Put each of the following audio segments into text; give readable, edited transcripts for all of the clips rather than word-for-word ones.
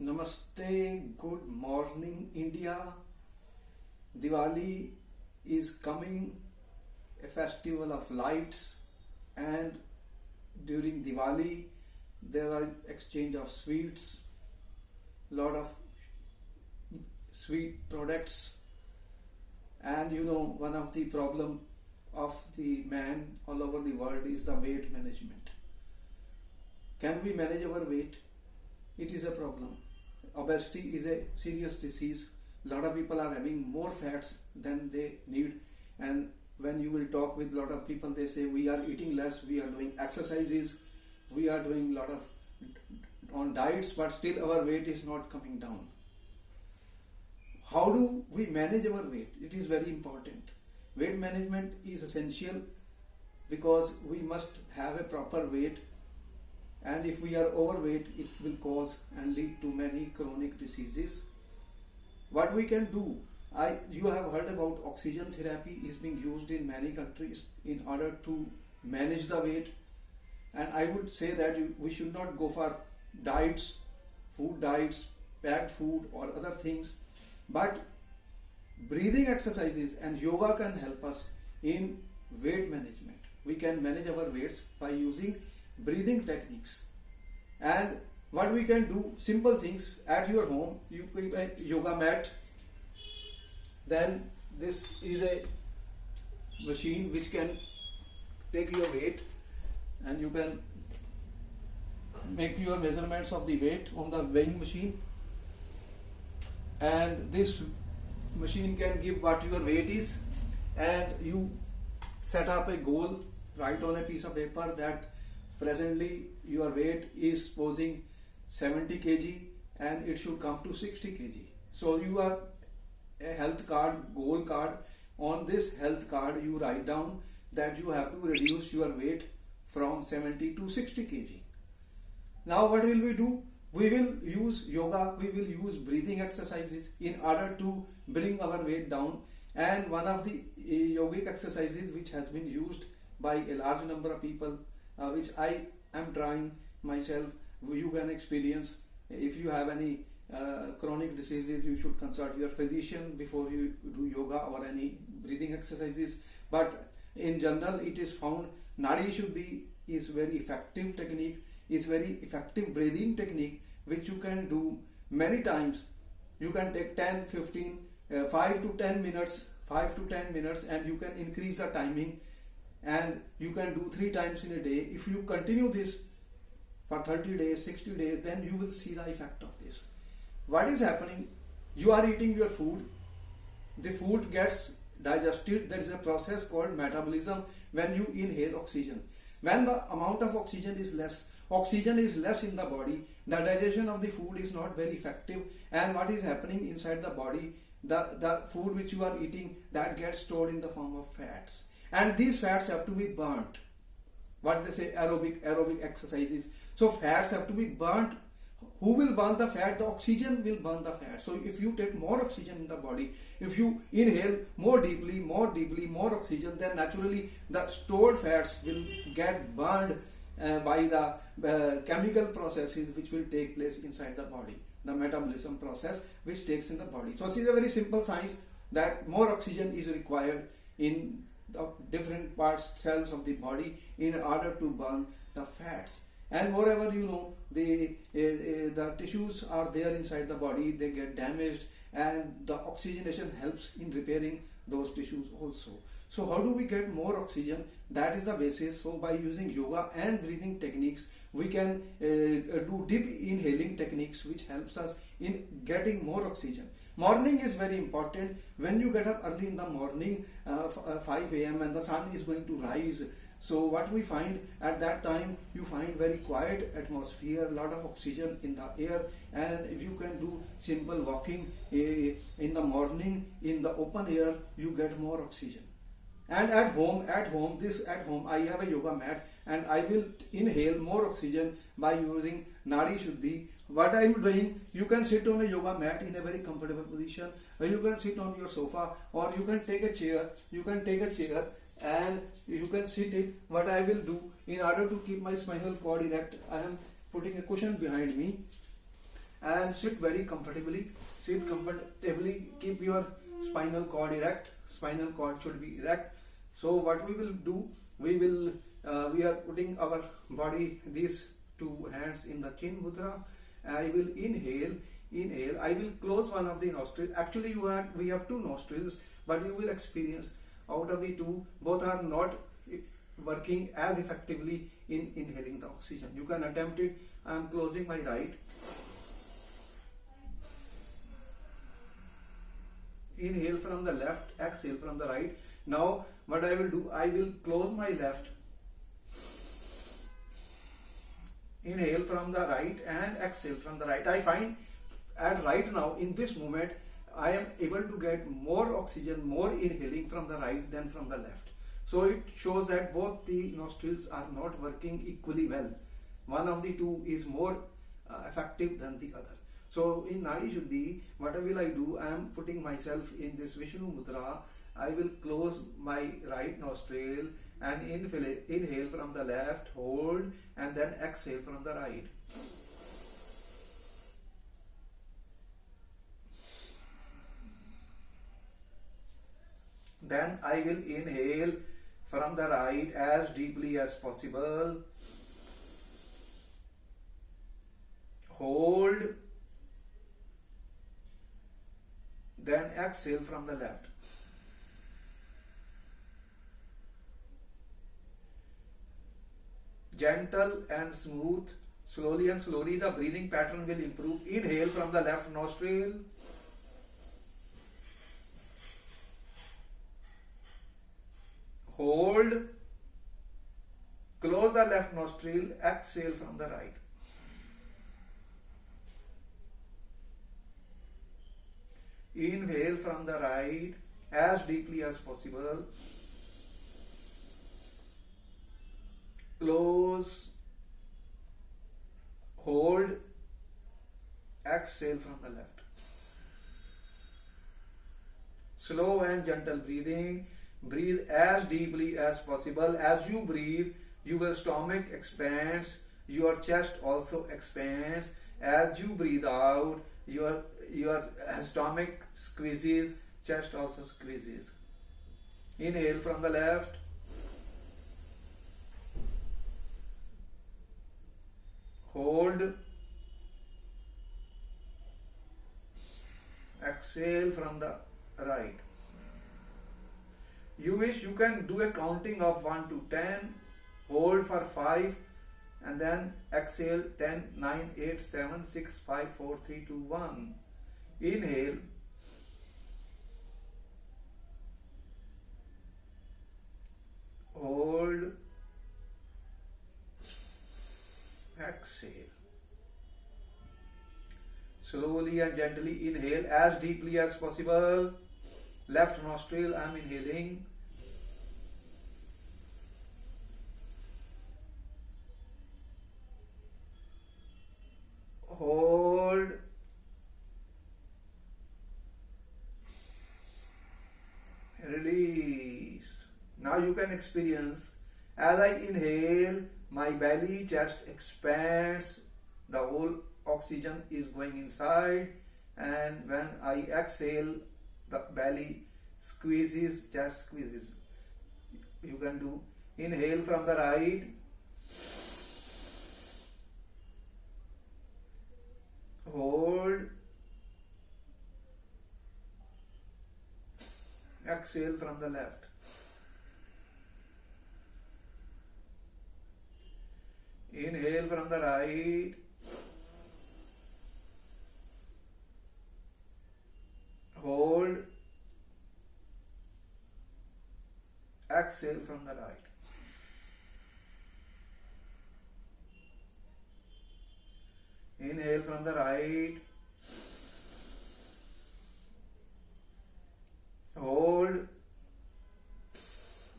Namaste, good morning India. Diwali is coming, a festival of lights, and during Diwali there are exchange of sweets, lot of sweet products, and one of the problem of the man all over the world is the weight management. Can we manage our weight? It is a problem. Obesity is a serious disease. A lot of people are having more fats than they need, and when you will talk with a lot of people, they say we are eating less, we are doing exercises, we are doing a lot of on diets, but still our weight is not coming down. How do we manage our weight? It is very important. Weight management is essential because we must have a proper weight, and if we are overweight, it will cause and lead to many chronic diseases. What we can do, you have heard about oxygen therapy is being used in many countries in order to manage the weight, and I would say that we should not go for diets, food diets, packed food or other things, but breathing exercises and yoga can help us in weight management. We can manage our weights by using breathing techniques. And what we can do, simple things at your home, you keep a yoga mat, then this is a machine which can take your weight, and you can make your measurements of the weight on the weighing machine, and this machine can give what your weight is, and you set up a goal, write on a piece of paper that presently your weight is posing 70 kg and it should come to 60 kg. So you have a health card, goal card. On this health card you write down that you have to reduce your weight from 70 to 60 kg. Now what will we do? We will use yoga, we will use breathing exercises in order to bring our weight down. And one of the yogic exercises which has been used by a large number of people, which I am trying myself, you can experience. If you have any chronic diseases, you should consult your physician before you do yoga or any breathing exercises. But in general, it is found Nadi Shuddhi is very effective technique, is very effective breathing technique which you can do many times. You can take 10, 15, 5 to 10 minutes, and you can increase the timing, and you can do 3 times in a day. If you continue this for 30 days, 60 days, then you will see the effect of this. What is happening? You are eating your food, the food gets digested. There is a process called metabolism when you inhale oxygen. When the amount of oxygen is less in the body, the digestion of the food is not very effective, and what is happening inside the body, the food which you are eating, that gets stored in the form of fats, and these fats have to be burnt. What they say, aerobic exercises. So fats have to be burnt. Who will burn the fat? The oxygen will burn the fat. So if you take more oxygen in the body, if you inhale more deeply, more oxygen, then naturally the stored fats will get burned by the chemical processes which will take place inside the body, the metabolism process which takes in the body. So this is a very simple science that more oxygen is required in the different cells of the body in order to burn the fats. And moreover, the tissues are there inside the body, they get damaged, and the oxygenation helps in repairing those tissues also. So how do we get more oxygen? That is the basis. So by using yoga and breathing techniques, we can do deep inhaling techniques which helps us in getting more oxygen. Morning is very important. When you get up early in the morning, 5 a.m. and the sun is going to rise, so what we find at that time, you find very quiet atmosphere, a lot of oxygen in the air, and if you can do simple walking in the morning in the open air, you get more oxygen. And at home I have a yoga mat, and I will inhale more oxygen by using Nadi Shuddhi. What I am doing, you can sit on a yoga mat in a very comfortable position, or you can sit on your sofa, or you can take a chair, and you can sit it. What I will do, in order to keep my spinal cord erect, I am putting a cushion behind me, and sit very comfortably. Sit comfortably, keep your spinal cord erect. Spinal cord should be erect. So what we will do, we are putting our body, these two hands in the chin mudra. I will inhale. I will close one of the nostrils. Actually, we have two nostrils, but you will experience out of the two, both are not working as effectively in inhaling the oxygen. You can attempt it. I am closing my right. Inhale from the left, exhale from the right. Now what I will do, I will close my left. Inhale from the right and exhale from the right. I find at right now in this moment I am able to get more oxygen, more inhaling from the right than from the left. So it shows that both the nostrils are not working equally well. One of the two is more effective than the other. So in Nadi Shuddhi, what will I do? I am putting myself in this Vishnu Mudra. I will close my right nostril and inhale from the left, hold, and then exhale from the right. Then I will inhale from the right as deeply as possible. Hold. Then exhale from the left. Gentle and smooth, slowly and slowly the breathing pattern will improve. Inhale from the left nostril. Hold. Close the left nostril. Exhale from the right. Inhale from the right as deeply as possible. Close. Hold. Exhale from the left. Slow and gentle breathing. Breathe as deeply as possible. As you breathe, your stomach expands, your chest also expands. As you breathe out, your stomach squeezes, chest also squeezes. Inhale from the left. Hold. Exhale from the right. You wish you can do a counting of 1 to 10, hold for 5, and then exhale 10, 9, 8, 7, 6, 5, 4, 3, 2, 1. Inhale. Hold. Exhale. Slowly and gently inhale as deeply as possible. Left nostril, I am inhaling. Hold. Release. Now you can experience, as I inhale, my belly, chest expands, the whole oxygen is going inside, and when I exhale, the belly squeezes, chest squeezes. You can do inhale from the right. Hold. Exhale from the left. Inhale from the right. Hold. Exhale from the right. Inhale from the right. Hold.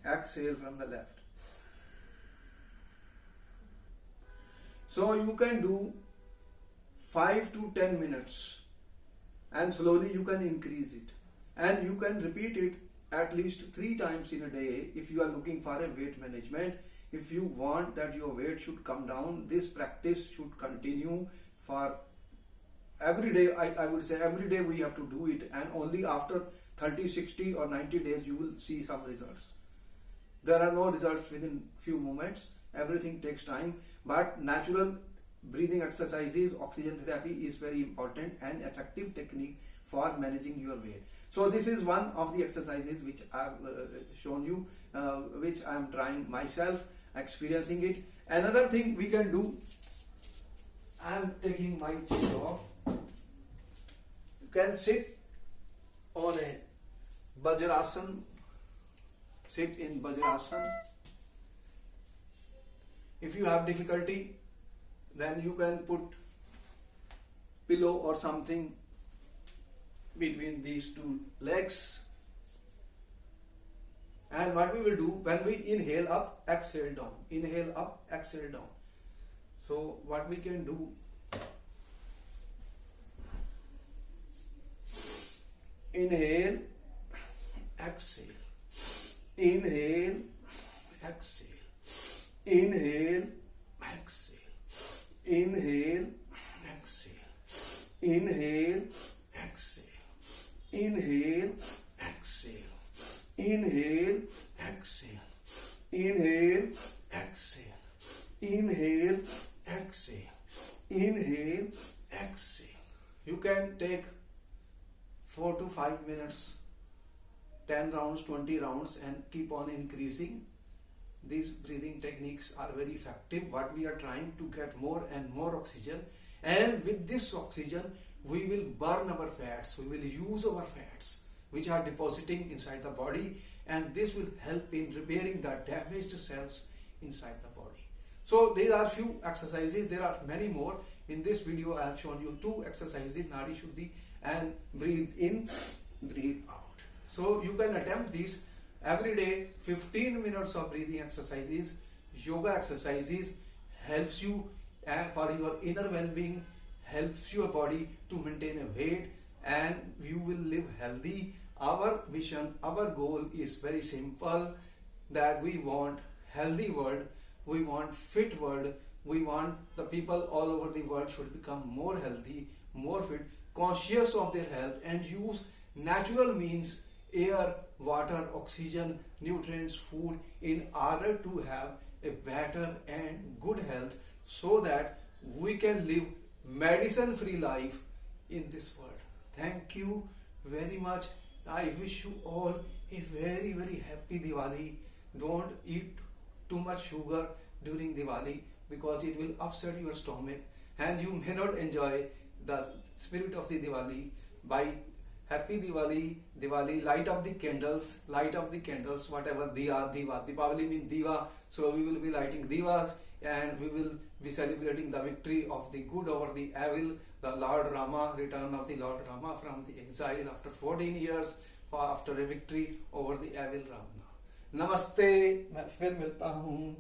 Exhale from the left. So you can do 5 to 10 minutes, and slowly you can increase it, and you can repeat it at least 3 times in a day if you are looking for a weight management. If you want that your weight should come down, this practice should continue for every day, I would say every day we have to do it, and only after 30, 60 or 90 days you will see some results. There are no results within few moments. Everything takes time, but natural breathing exercises, oxygen therapy is very important and effective technique for managing your weight. So this is one of the exercises which I have shown you, which I am trying myself, experiencing it. Another thing we can do, I am taking my chair off. You can sit on a Vajrasan, sit in Vajrasan. If you have difficulty, then you can put pillow or something between these two legs. And what we will do, when we inhale up, exhale down. Inhale up, exhale down. So what we can do, inhale, exhale, inhale, exhale, inhale, exhale, inhale, exhale, inhale, exhale, inhale, exhale, inhale, exhale, inhale, exhale, inhale, exhale, inhale, exhale. You can take 4 to 5 minutes, 10 rounds, 20 rounds, and keep on increasing. These breathing techniques are very effective. What we are trying to get more and more oxygen, and with this oxygen we will burn our fats, we will use our fats which are depositing inside the body, and this will help in repairing the damaged cells inside the body. So these are few exercises. There are many more. In this video I have shown you 2 exercises, Nadi Shuddhi and breathe in, breathe out. So you can attempt these every day. 15 minutes of breathing exercises, yoga exercises helps you for your inner well-being, helps your body to maintain a weight, and you will live healthy. Our mission, our goal is very simple, that we want healthy world, we want fit world, we want the people all over the world should become more healthy, more fit, conscious of their health, and use natural means, air, water, oxygen, nutrients, food, in order to have a better and good health, so that we can live medicine free life in this world. Thank you very much. I wish you all a very, very happy Diwali. Don't eat too much sugar during Diwali, because it will upset your stomach and you may not enjoy the spirit of the Diwali. By happy Diwali, Diwali, light up the candles, whatever diya, Diwali means diva, so we will be lighting divas, and we will be celebrating the victory of the good over the evil, the Lord Rama, return of the Lord Rama from the exile after 14 years, after a victory over the evil Ravana. Namaste, मैं फिर मिलता हूँ.